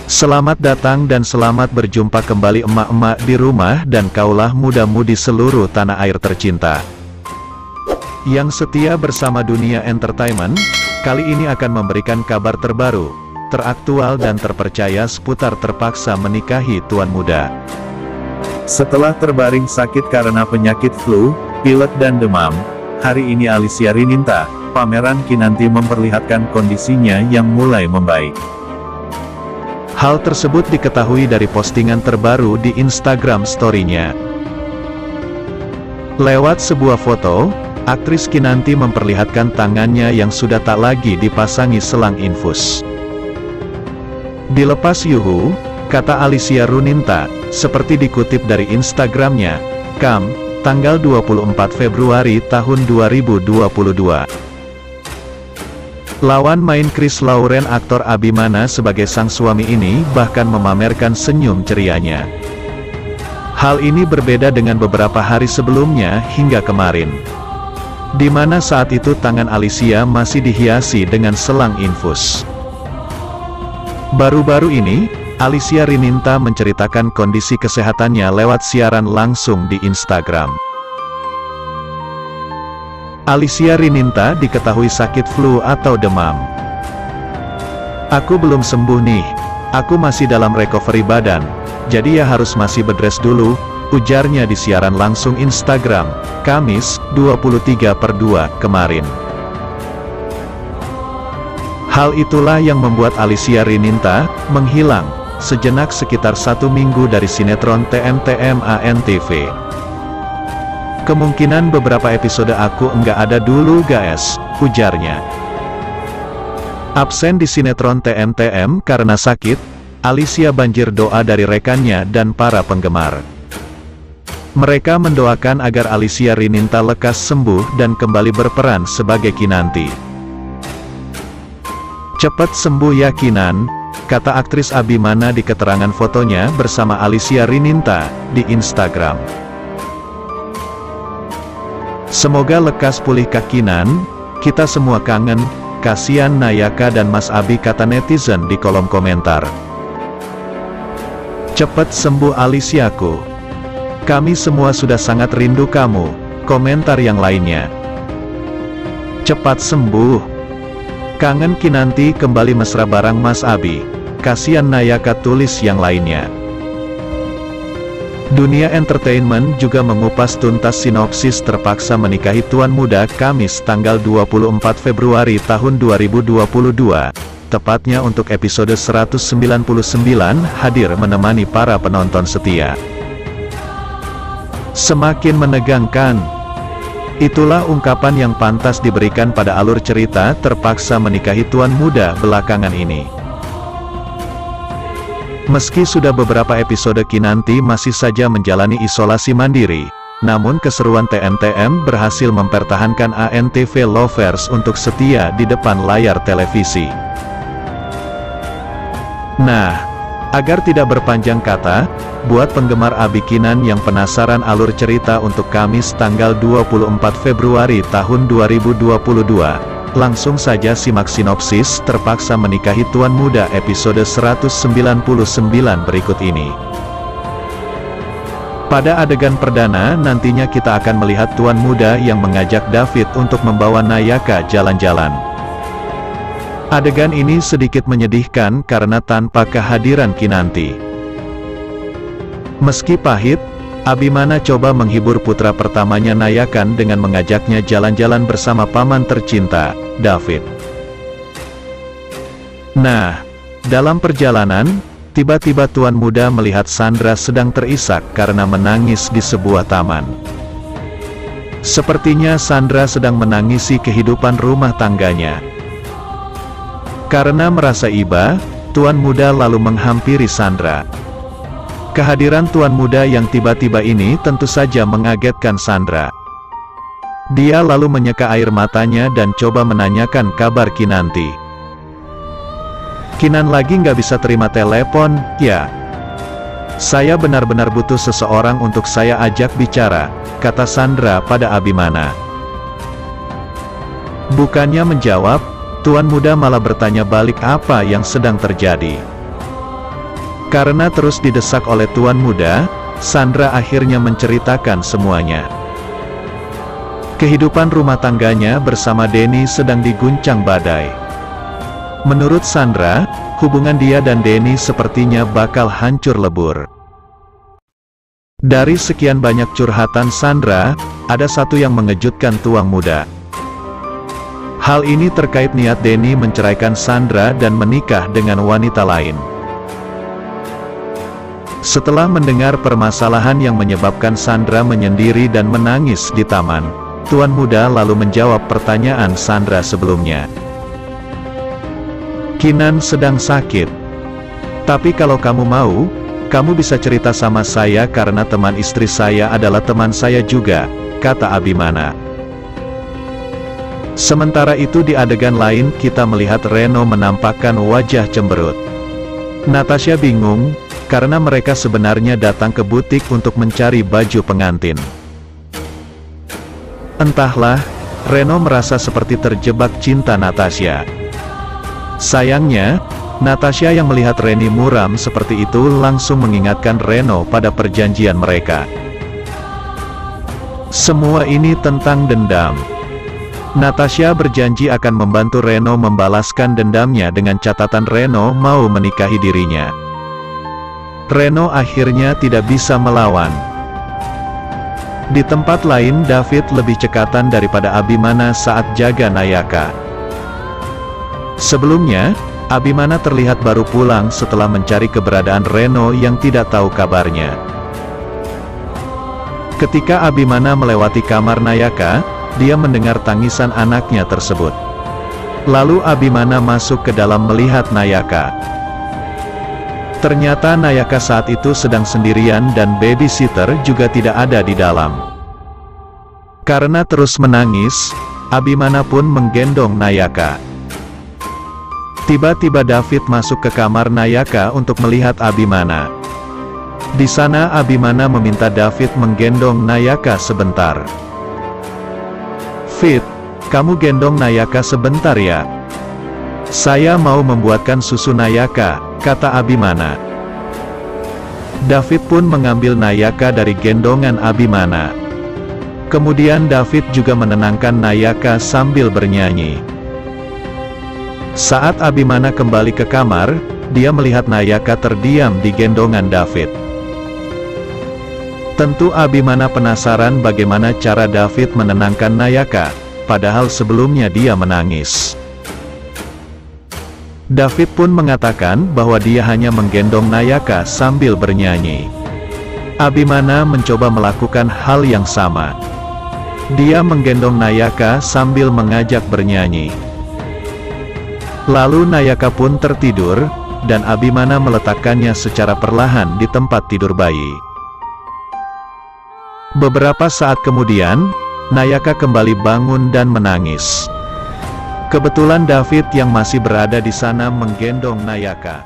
Selamat datang dan selamat berjumpa kembali emak-emak di rumah dan kaulah muda-mudi seluruh tanah air tercinta yang setia bersama Dunia Entertainment. Kali ini akan memberikan kabar terbaru, teraktual dan terpercaya seputar terpaksa menikahi tuan muda. Setelah terbaring sakit karena penyakit flu, pilek dan demam, hari ini Alicia Rininta, pameran Kinanti memperlihatkan kondisinya yang mulai membaik. Hal tersebut diketahui dari postingan terbaru di Instagram story-nya. Lewat sebuah foto, aktris Kinanti memperlihatkan tangannya yang sudah tak lagi dipasangi selang infus. Dilepas yuhu, kata Alicia Rininta, seperti dikutip dari Instagramnya, tanggal 24 Februari tahun 2022. Lawan main Chris Lauren aktor Abimana sebagai sang suami ini bahkan memamerkan senyum cerianya. Hal ini berbeda dengan beberapa hari sebelumnya hingga kemarin, di mana saat itu tangan Alicia masih dihiasi dengan selang infus. Baru-baru ini, Alicia Rininta menceritakan kondisi kesehatannya lewat siaran langsung di Instagram. Alicia Rininta diketahui sakit flu atau demam. "Aku belum sembuh nih, aku masih dalam recovery badan, jadi ya harus masih bedres dulu," ujarnya di siaran langsung Instagram, Kamis, 23/2 kemarin. Hal itulah yang membuat Alicia Rininta menghilang sejenak sekitar 1 minggu dari sinetron TM-TM ANTV. "Kemungkinan beberapa episode aku enggak ada dulu guys," ujarnya. Absen di sinetron TM-TM karena sakit, Alicia banjir doa dari rekannya dan para penggemar. Mereka mendoakan agar Alicia Rininta lekas sembuh dan kembali berperan sebagai Kinanti. "Cepat sembuh ya Kinan," kata aktris Abimana di keterangan fotonya bersama Alicia Rininta di Instagram. "Semoga lekas pulih Kak Kinan, kita semua kangen, kasihan Nayaka dan Mas Abi," kata netizen di kolom komentar. "Cepat sembuh Aliciaku. Kami semua sudah sangat rindu kamu," komentar yang lainnya. "Cepat sembuh. Kangen Kinanti kembali mesra bareng Mas Abi, kasihan Nayaka," tulis yang lainnya. Dunia Entertainment juga mengupas tuntas sinopsis terpaksa menikahi tuan muda Kamis tanggal 24 Februari tahun 2022, tepatnya untuk episode 199 hadir menemani para penonton setia. Semakin menegangkan. Itulah ungkapan yang pantas diberikan pada alur cerita terpaksa menikahi tuan muda belakangan ini. Meski sudah beberapa episode Kinanti masih saja menjalani isolasi mandiri, namun keseruan TM-TM berhasil mempertahankan ANTV lovers untuk setia di depan layar televisi. Nah, agar tidak berpanjang kata, buat penggemar Abi Kinan yang penasaran alur cerita untuk Kamis tanggal 24 Februari tahun 2022, langsung saja simak sinopsis terpaksa menikahi tuan muda episode 199 berikut ini. Pada adegan perdana nantinya kita akan melihat tuan muda yang mengajak David untuk membawa Nayaka jalan-jalan. Adegan ini sedikit menyedihkan karena tanpa kehadiran Kinanti. Meski pahit, Abimana coba menghibur putra pertamanya Nayakan dengan mengajaknya jalan-jalan bersama paman tercinta, David. Nah, dalam perjalanan, tiba-tiba tuan muda melihat Sandra sedang terisak karena menangis di sebuah taman. Sepertinya Sandra sedang menangisi kehidupan rumah tangganya. Karena merasa iba, tuan muda lalu menghampiri Sandra. Kehadiran tuan muda yang tiba-tiba ini tentu saja mengagetkan Sandra. Dia lalu menyeka air matanya dan coba menanyakan kabar Kinanti. "Kinan lagi nggak bisa terima telepon, ya? Saya benar-benar butuh seseorang untuk saya ajak bicara," kata Sandra pada Abimana. Bukannya menjawab, tuan muda malah bertanya balik apa yang sedang terjadi. Karena terus didesak oleh tuan muda, Sandra akhirnya menceritakan semuanya. Kehidupan rumah tangganya bersama Denny sedang diguncang badai. Menurut Sandra, hubungan dia dan Denny sepertinya bakal hancur lebur. Dari sekian banyak curhatan Sandra, ada satu yang mengejutkan tuang muda. Hal ini terkait niat Denny menceraikan Sandra dan menikah dengan wanita lain. Setelah mendengar permasalahan yang menyebabkan Sandra menyendiri dan menangis di taman, tuan muda lalu menjawab pertanyaan Sandra sebelumnya. Kinan sedang sakit. Tapi kalau kamu mau, kamu bisa cerita sama saya karena teman istri saya adalah teman saya juga, kata Abimana. Sementara itu di adegan lain kita melihat Reno menampakkan wajah cemberut. Natasha bingung, karena mereka sebenarnya datang ke butik untuk mencari baju pengantin. Entahlah, Reno merasa seperti terjebak cinta Natasha. Sayangnya, Natasha yang melihat Reni muram seperti itu langsung mengingatkan Reno pada perjanjian mereka. Semua ini tentang dendam. Natasha berjanji akan membantu Reno membalaskan dendamnya dengan catatan Reno mau menikahi dirinya. Reno akhirnya tidak bisa melawan. Di tempat lain David lebih cekatan daripada Abimana saat jaga Nayaka. Sebelumnya, Abimana terlihat baru pulang setelah mencari keberadaan Reno yang tidak tahu kabarnya. Ketika Abimana melewati kamar Nayaka, dia mendengar tangisan anaknya tersebut. Lalu Abimana masuk ke dalam melihat Nayaka. Ternyata Nayaka saat itu sedang sendirian dan babysitter juga tidak ada di dalam. Karena terus menangis, Abimana pun menggendong Nayaka. Tiba-tiba David masuk ke kamar Nayaka untuk melihat Abimana. Di sana Abimana meminta David menggendong Nayaka sebentar. Fit, kamu gendong Nayaka sebentar ya. Saya mau membuatkan susu Nayaka, kata Abimana. David pun mengambil Nayaka dari gendongan Abimana. Kemudian David juga menenangkan Nayaka sambil bernyanyi. Saat Abimana kembali ke kamar, dia melihat Nayaka terdiam di gendongan David. Tentu Abimana penasaran bagaimana cara David menenangkan Nayaka, padahal sebelumnya dia menangis. David pun mengatakan bahwa dia hanya menggendong Nayaka sambil bernyanyi. Abimana mencoba melakukan hal yang sama. Dia menggendong Nayaka sambil mengajak bernyanyi. Lalu Nayaka pun tertidur, dan Abimana meletakkannya secara perlahan di tempat tidur bayi. Beberapa saat kemudian, Nayaka kembali bangun dan menangis. Kebetulan David yang masih berada di sana menggendong Nayaka.